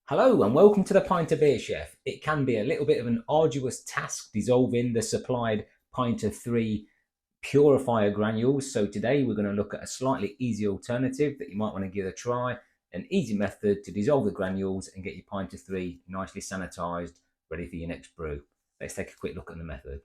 Hello and welcome to the Pinter Beer Chef. It can be a little bit of an arduous task dissolving the supplied Pinter 3 Purifier Granules. So today we're going to look at a slightly easy alternative that you might want to give a try. An easy method to dissolve the granules and get your Pinter 3 nicely sanitized, ready for your next brew. Let's take a quick look at the method.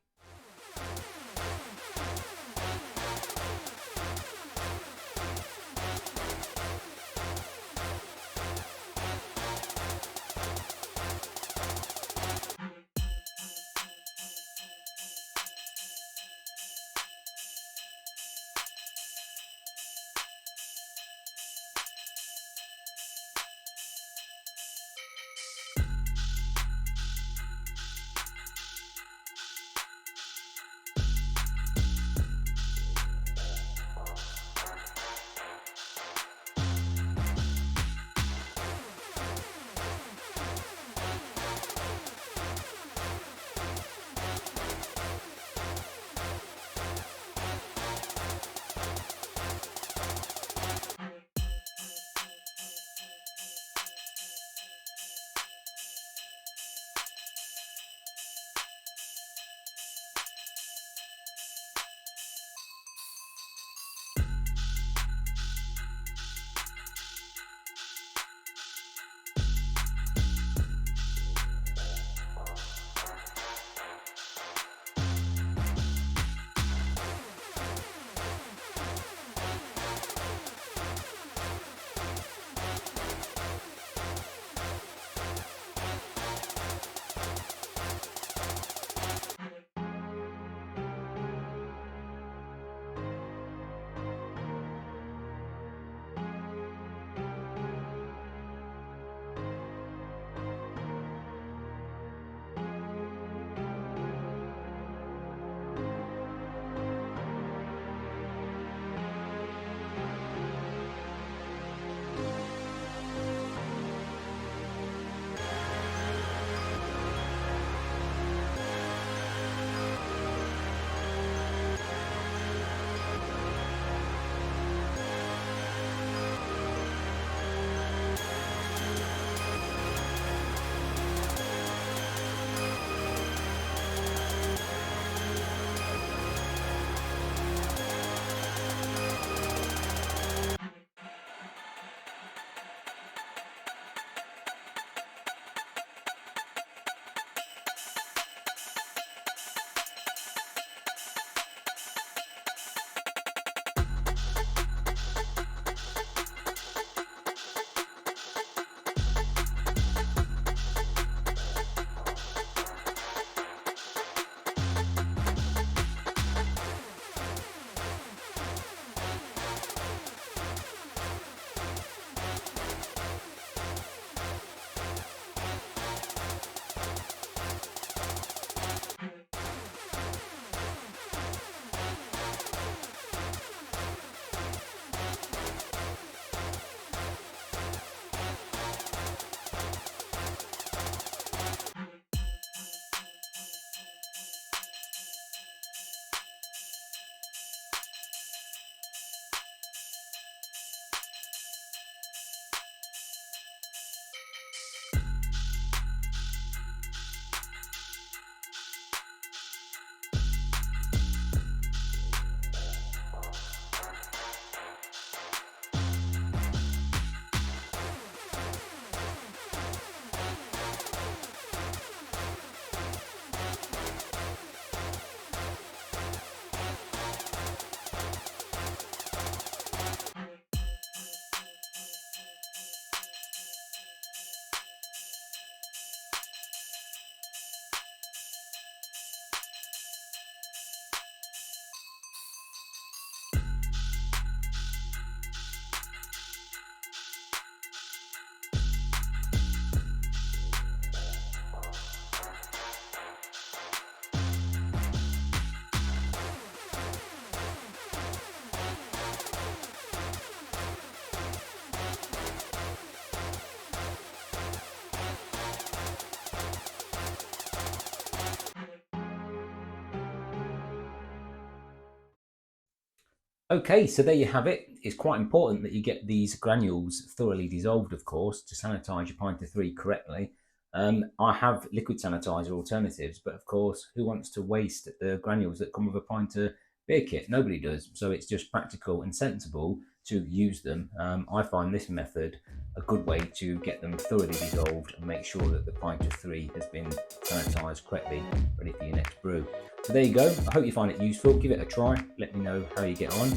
Okay, so there you have it. It's quite important that you get these granules thoroughly dissolved, of course, to sanitize your Pinter 3 correctly. I have liquid sanitizer alternatives, but of course, who wants to waste the granules that come with a Pinter beer kit? Nobody does. So it's just practical and sensible to use them. I find this method a good way to get them thoroughly dissolved and make sure that the Pinter 3 has been sanitized correctly, ready for your next brew. So there you go. I hope you find it useful. Give it a try. Let me know how you get on.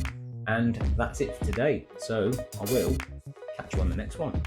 And that's it for today. So I will catch you on the next one.